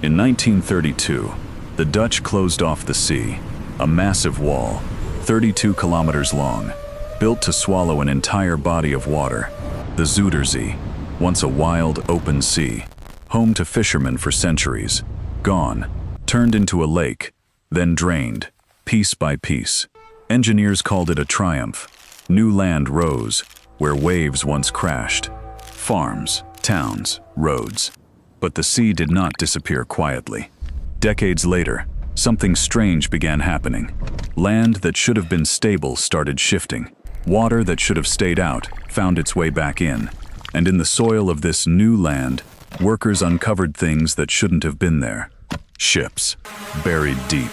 In 1932, the Dutch closed off the sea, a massive wall, 32 kilometers long, built to swallow an entire body of water. The Zuiderzee, once a wild, open sea, home to fishermen for centuries, gone, turned into a lake, then drained, piece by piece. Engineers called it a triumph. New land rose, where waves once crashed. Farms, towns, roads. But the sea did not disappear quietly. Decades later, something strange began happening. Land that should have been stable started shifting. Water that should have stayed out found its way back in. And in the soil of this new land, workers uncovered things that shouldn't have been there. Ships, buried deep,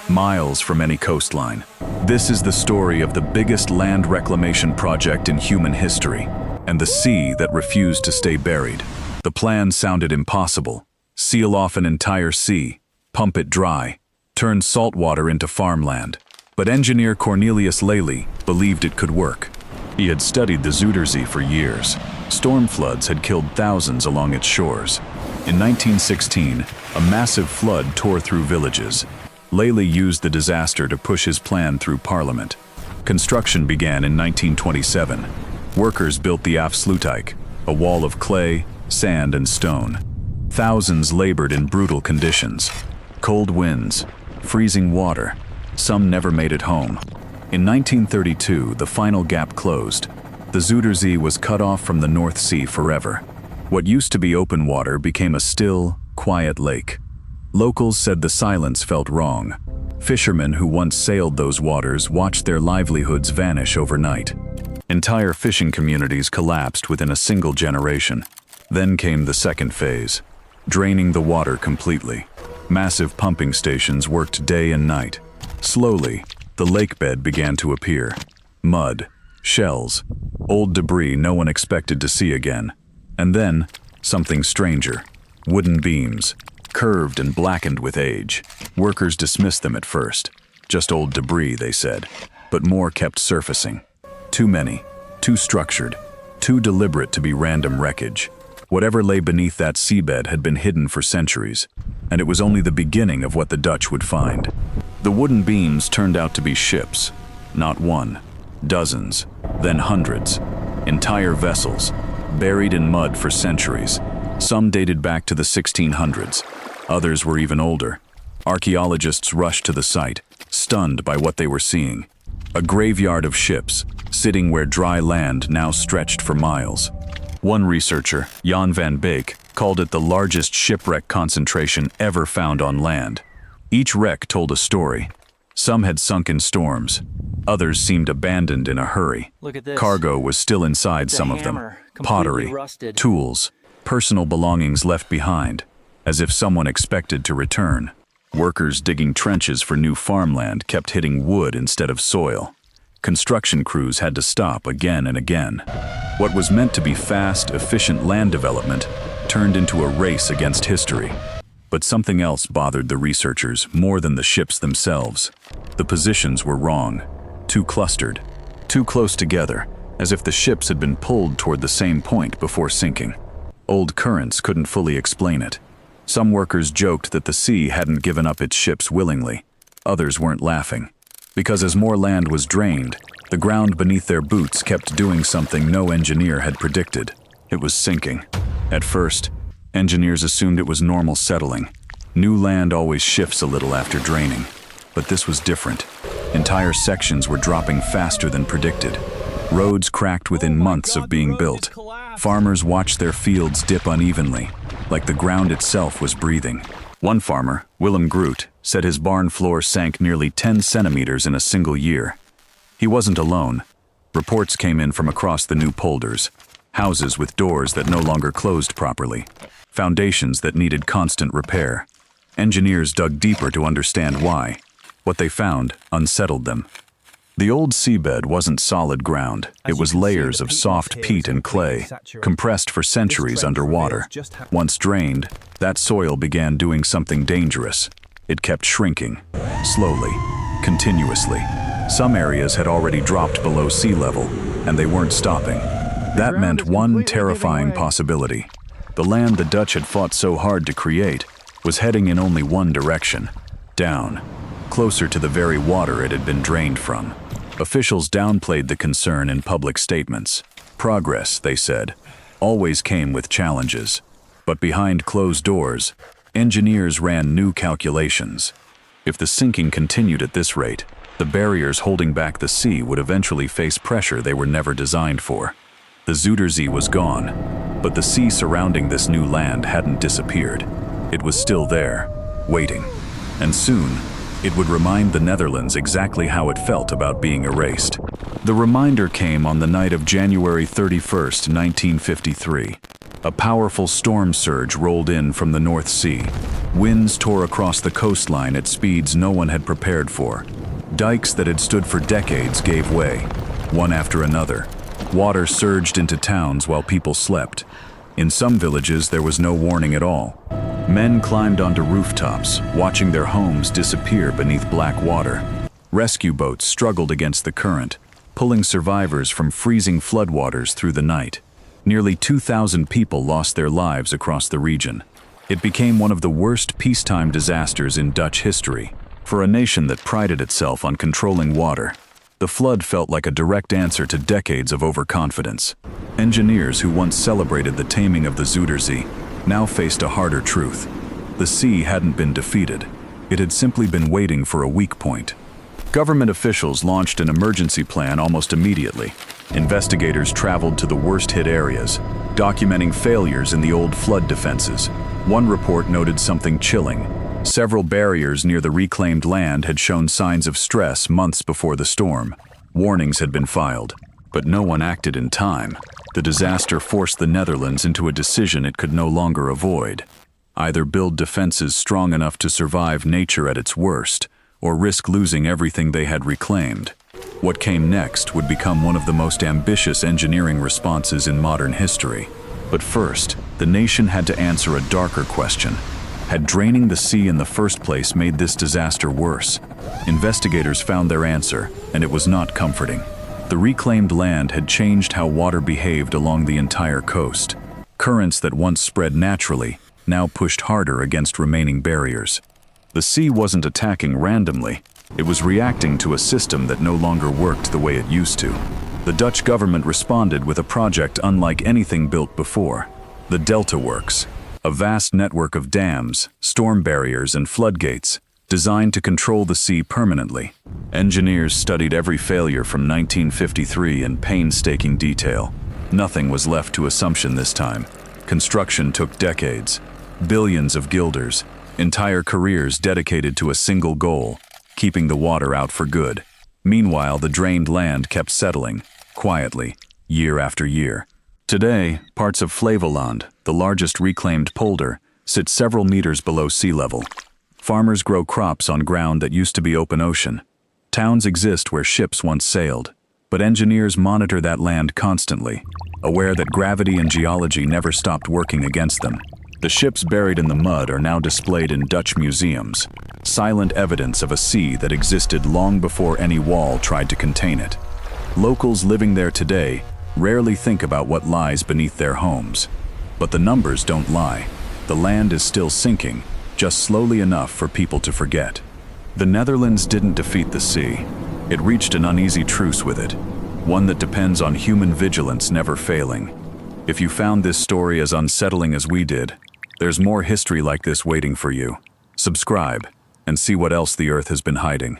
miles from any coastline. This is the story of the biggest land reclamation project in human history, and the sea that refused to stay buried. The plan sounded impossible. Seal off an entire sea, pump it dry, turn salt water into farmland. But engineer Cornelius Lely believed it could work. He had studied the Zuiderzee for years. Storm floods had killed thousands along its shores. In 1916, a massive flood tore through villages. Lely used the disaster to push his plan through Parliament. Construction began in 1927. Workers built the Afsluitdijk, a wall of clay, sand, and stone. Thousands labored in brutal conditions. Cold winds, freezing water. Some never made it home. In 1932, the final gap closed. The Zuiderzee was cut off from the North Sea forever. What used to be open water became a still, quiet lake. Locals said the silence felt wrong. Fishermen who once sailed those waters watched their livelihoods vanish overnight. Entire fishing communities collapsed within a single generation. Then came the second phase, draining the water completely. Massive pumping stations worked day and night. Slowly, the lake bed began to appear. Mud, shells, old debris no one expected to see again. And then, something stranger. Wooden beams, curved and blackened with age. Workers dismissed them at first. Just old debris, they said. But more kept surfacing. Too many, too structured, too deliberate to be random wreckage. Whatever lay beneath that seabed had been hidden for centuries, and it was only the beginning of what the Dutch would find. The wooden beams turned out to be ships. Not one, dozens, then hundreds. Entire vessels, buried in mud for centuries. Some dated back to the 1600s. Others were even older. Archaeologists rushed to the site, stunned by what they were seeing. A graveyard of ships, sitting where dry land now stretched for miles. One researcher, Jan van Beek, called it the largest shipwreck concentration ever found on land. Each wreck told a story. Some had sunk in storms. Others seemed abandoned in a hurry. Look at this. Cargo was still inside some of them. Pottery, tools, personal belongings left behind, as if someone expected to return. Workers digging trenches for new farmland kept hitting wood instead of soil. Construction crews had to stop again and again. What was meant to be fast, efficient land development turned into a race against history. But something else bothered the researchers more than the ships themselves. The positions were wrong, too clustered, too close together, as if the ships had been pulled toward the same point before sinking. Old currents couldn't fully explain it. Some workers joked that the sea hadn't given up its ships willingly. Others weren't laughing. Because as more land was drained, the ground beneath their boots kept doing something no engineer had predicted. It was sinking. At first, engineers assumed it was normal settling. New land always shifts a little after draining. But this was different. Entire sections were dropping faster than predicted. Roads cracked within months of being built. Farmers watched their fields dip unevenly, like the ground itself was breathing. One farmer, Willem Groot, said his barn floor sank nearly 10 centimeters in a single year. He wasn't alone. Reports came in from across the new polders. Houses with doors that no longer closed properly. Foundations that needed constant repair. Engineers dug deeper to understand why. What they found unsettled them. The old seabed wasn't solid ground. It was layers of soft peat and clay, compressed for centuries underwater. Once drained, that soil began doing something dangerous. It kept shrinking, slowly, continuously. Some areas had already dropped below sea level, and they weren't stopping. That meant one terrifying possibility. The land the Dutch had fought so hard to create was heading in only one direction, down, closer to the very water it had been drained from. Officials downplayed the concern in public statements. Progress, they said, always came with challenges. But behind closed doors, engineers ran new calculations. If the sinking continued at this rate, the barriers holding back the sea would eventually face pressure they were never designed for. The Zuiderzee was gone, but the sea surrounding this new land hadn't disappeared. It was still there, waiting. And soon, it would remind the Netherlands exactly how it felt about being erased. The reminder came on the night of January 31st, 1953. A powerful storm surge rolled in from the North Sea. Winds tore across the coastline at speeds no one had prepared for. Dikes that had stood for decades gave way, one after another. Water surged into towns while people slept. In some villages, there was no warning at all. Men climbed onto rooftops, watching their homes disappear beneath black water. Rescue boats struggled against the current, pulling survivors from freezing floodwaters through the night. Nearly 2,000 people lost their lives across the region. It became one of the worst peacetime disasters in Dutch history. For a nation that prided itself on controlling water, the flood felt like a direct answer to decades of overconfidence. Engineers who once celebrated the taming of the Zuiderzee now faced a harder truth. The sea hadn't been defeated. It had simply been waiting for a weak point. Government officials launched an emergency plan almost immediately. Investigators traveled to the worst-hit areas, documenting failures in the old flood defenses. One report noted something chilling. Several barriers near the reclaimed land had shown signs of stress months before the storm. Warnings had been filed, but no one acted in time. The disaster forced the Netherlands into a decision it could no longer avoid. Either build defenses strong enough to survive nature at its worst, or risk losing everything they had reclaimed. What came next would become one of the most ambitious engineering responses in modern history. But first, the nation had to answer a darker question. Had draining the sea in the first place made this disaster worse? Investigators found their answer, and it was not comforting. The reclaimed land had changed how water behaved along the entire coast. Currents that once spread naturally now pushed harder against remaining barriers. The sea wasn't attacking randomly. It was reacting to a system that no longer worked the way it used to. The Dutch government responded with a project unlike anything built before. The Delta Works, a vast network of dams, storm barriers, and floodgates, designed to control the sea permanently. Engineers studied every failure from 1953 in painstaking detail. Nothing was left to assumption this time. Construction took decades. Billions of guilders, entire careers dedicated to a single goal: keeping the water out for good. Meanwhile, the drained land kept settling, quietly, year after year. Today, parts of Flevoland, the largest reclaimed polder, sit several meters below sea level. Farmers grow crops on ground that used to be open ocean. Towns exist where ships once sailed, but engineers monitor that land constantly, aware that gravity and geology never stopped working against them. The ships buried in the mud are now displayed in Dutch museums, silent evidence of a sea that existed long before any wall tried to contain it. Locals living there today rarely think about what lies beneath their homes. But the numbers don't lie. The land is still sinking, just slowly enough for people to forget. The Netherlands didn't defeat the sea. It reached an uneasy truce with it, one that depends on human vigilance never failing. If you found this story as unsettling as we did, there's more history like this waiting for you. Subscribe and see what else the Earth has been hiding.